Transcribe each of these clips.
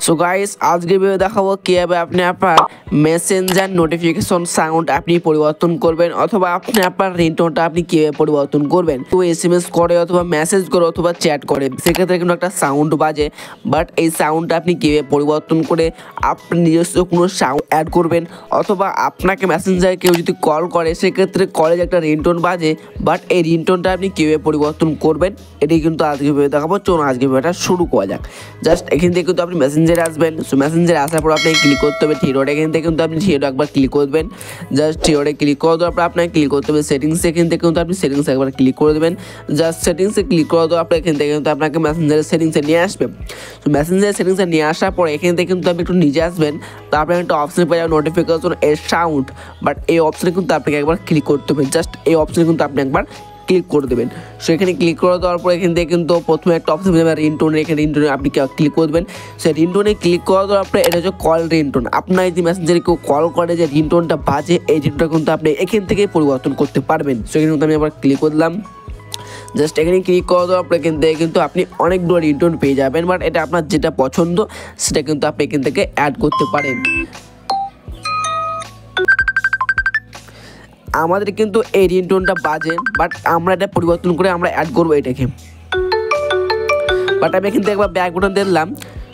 So guys আজকে video দেখাবো কিভাবে আপনি আপনার মেসেঞ্জার নোটিফিকেশন সাউন্ড আপনি পরিবর্তন করবেন অথবা আপনি আপনার রিংটোনটা আপনি কিভাবে পরিবর্তন করবেন। তো এসএমএস করে অথবা মেসেজ করে অথবা চ্যাট করে সেক্ষেত্রে কিন্তু একটা সাউন্ড বাজে, বাট এই সাউন্ডটা আপনি কিভাবে পরিবর্তন করে আপনি নিজস্ব কোনো সাউন্ড অ্যাড করবেন অথবা আপনাকে মেসেঞ্জারে কেউ যদি কল করে সেক্ষেত্রে কলে একটা রিংটোন বাজে, বাট এই রিংটোনটা আপনি কিভাবে পরিবর্তন করবেন এটাই কিন্তু আজকে ভিডিও দেখাবো। চলুন আজকে ভিডিওটা শুরু করা যাক। জাস্ট এখান থেকে কিন্তু আপনি মেসেঞ্জারে আসবেন। সো মেসেঞ্জারে আসার পর আপনাকে ক্লিক করতে হবে থিয়েটার, এখান থেকে কিন্তু আপনি থিয়েটার একবার ক্লিক করবেন। জাস্ট থিয়েটারে ক্লিক করার পর আপনাকে ক্লিক করতে হবে সেটিংসে, এখান থেকে কিন্তু আপনি সেটিংসে একবার ক্লিক করে দেবেন। জাস্ট সেটিংসে ক্লিক করার পর আপনার এখান থেকে কিন্তু আপনাকে মেসেঞ্জারের সেটিংসে নিয়ে আসবে। তো মেসেঞ্জারের সেটিংসে নিয়ে আসার পর এখান থেকে কিন্তু আপনি একটু নিচে আসবেন, তারপরে একটা অপশন পেয়ে যাবেন নোটিফিকেশন এর সাউন্ড, বাট এই অপশনে কিন্তু আপনাকে একবার ক্লিক করতে হবে। জাস্ট এই অপশনে কিন্তু আপনি একবার ক্লিক করে দেবেন। সো এখানে ক্লিক করে দেওয়ার পর এখান থেকে কিন্তু প্রথমে একটা অপশন পেয়ে যাবেন রিংটোনের, এখানে রিংটোনে আপনি ক্লিক করবেন। সো রিংটোনে ক্লিক করে দেওয়ার পর এটা হচ্ছে কল রিংটোন। আপনার যদি মেসেঞ্জারে কেউ কল করে যে রিংটোনটা বাজে, এই রিংটোনটা কিন্তু আপনি এখান থেকে পরিবর্তন করতে পারবেন। সো এখানে কিন্তু আমি আবার ক্লিক করলাম। জাস্ট এখানে ক্লিক করে দেওয়ার পর এখান থেকে কিন্তু আপনি অনেকগুলো রিংটোন পেয়ে যাবেন, বাট এটা আপনার যেটা পছন্দ সেটা কিন্তু আপনি এখান থেকে অ্যাড করতে পারেন। আমাদের কিন্তু এই রিংটোনটা বাজে, বাট আমরা এটা পরিবর্তন করে আমরা অ্যাড করবো এটাকে। বাট আমি এখান থেকে একবার ব্যাক বাটন দিলাম।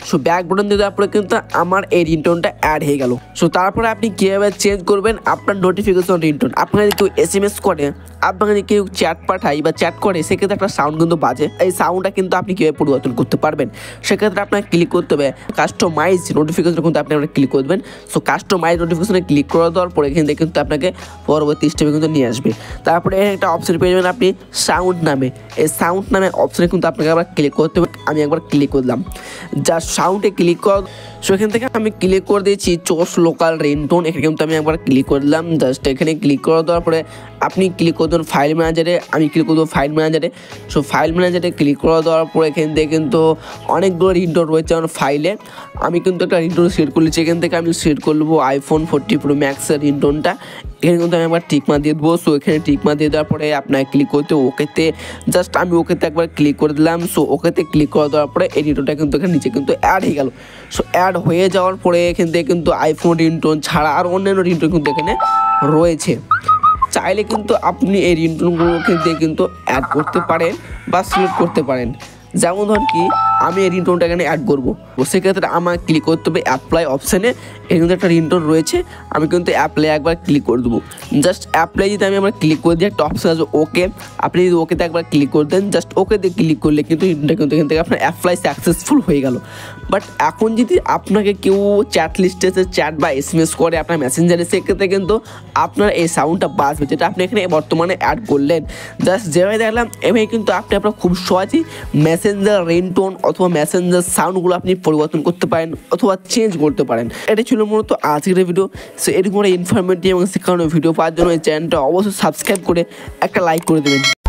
সো ব্যাক বাটন দিয়ে দেওয়ার পরে কিন্তু আমার এই রিংটোনটা অ্যাড হয়ে গেল। সো তারপরে আপনি কীভাবে চেঞ্জ করবেন আপনার নোটিফিকেশন রিংটোন। আপনাকে যদি কেউ এসএমএস করে, আপনাকে যদি কেউ চ্যাট পাঠায় বা চ্যাট করে সেক্ষেত্রে একটা সাউন্ড কিন্তু বাজে, এই সাউন্ডটা কিন্তু আপনি কীভাবে পরিবর্তন করতে পারবেন সেক্ষেত্রে আপনাকে ক্লিক করতে হবে কাস্টমাইজ নোটিফিকেশন, কিন্তু আপনি ক্লিক করবেন। সো কাস্টমাইজ নোটিফিকেশনে ক্লিক করে দেওয়ার পরে এখান থেকে কিন্তু আপনাকে পরবর্তী স্টেপে কিন্তু নিয়ে আসবে। তারপরে একটা অপশন পেয়ে যাবেন আপনি সাউন্ড নামে, এই সাউন্ড নামে অপশনে কিন্তু আপনাকে আবার ক্লিক করতে হবে। আমি একবার ক্লিক করলাম, জাস্ট সাউন্ডে ক্লিক কর। সো এখান থেকে আমি ক্লিক করে দিয়েছি চোস লোকাল রিংটোন, এখানে কিন্তু আমি একবার ক্লিক করলাম। জাস্ট এখানে ক্লিক করে দেওয়ার পরে আপনি ক্লিক করে দেবেন ফাইল ম্যানেজারে, আমি ক্লিক করে দেবো ফাইল ম্যানেজারে। সো ফাইল ম্যানেজারে ক্লিক করে দেওয়ার পরে এখান থেকে কিন্তু অনেকগুলো রিংটোন রয়েছে আমার ফাইলে। আমি কিন্তু একটা রিংটোন সেট করলেছি, এখান থেকে আমি সেট করবো আইফোন 40 Pro Max এর রিংটোনটা। এখানে কিন্তু আমি একবার টিকমা দিয়ে দেবো। সো এখানে টিকমা দিয়ে দেওয়ার পরে আপনাকে ক্লিক করতে ওকেতে, জাস্ট আমি ওকেতে একবার ক্লিক করে দিলাম। সো ওকেতে ক্লিক করে দেওয়ার পরে এই রিংটোনটা কিন্তু এখানে নিচে কিন্তু অ্যাড হয়ে গেল। সো অ্যাড হয়ে যাওয়ার পরে এখান থেকে কিন্তু আইফোন রিংটোন ছাড়া আর অন্যান্য রিংটোন কিন্তু এখানে রয়েছে। চাইলে কিন্তু আপনি এই রিংটোনগুলোকে দিয়ে কিন্তু অ্যাড করতে পারেন বা সিলেক্ট করতে পারেন। যেমন ধর কি আমি এই রিংটোনটা এখানে অ্যাড করবো, সেক্ষেত্রে আমার ক্লিক করতে হবে অ্যাপ্লাই অপশানে। এর কিন্তু একটা রিংটোন রয়েছে, আমি কিন্তু অ্যাপ্লাই একবার ক্লিক করে দেবো। জাস্ট অ্যাপ্লাই যদি আমি একবার ক্লিক করে দিই একটা অপশান আছে ওকে, আপনি যদি ওকেতে একবার ক্লিক করে দেন, জাস্ট ওকেতে ক্লিক করলে কিন্তু রিংটোনটা কিন্তু এখান থেকে আপনার অ্যাপ্লাই সাকসেসফুল হয়ে গেল। বাট এখন যদি আপনাকে কেউ চ্যাট লিস্টে চ্যাট বা এসএমএস করে আপনার মেসেঞ্জারে, সেক্ষেত্রে কিন্তু আপনার এই সাউন্ডটা বাজবে যেটা আপনি এখানে বর্তমানে অ্যাড করলেন। জাস্ট যেভাবে দেখলাম এভাবে কিন্তু আপনার খুব সহজেই মেসেঞ্জার রিংটোন অথবা মেসেঞ্জার সাউন্ডগুলো আপনি পরিবর্তন করতে পারেন অথবা চেঞ্জ করতে পারেন। এটা ছিল মূলত আজকের ভিডিও। সো এরকম ইনফরমেটিভ এবং শেখানো ভিডিও পাওয়ার জন্য এই চ্যানেলটা অবশ্যই সাবস্ক্রাইব করে একটা লাইক করে দেবেন।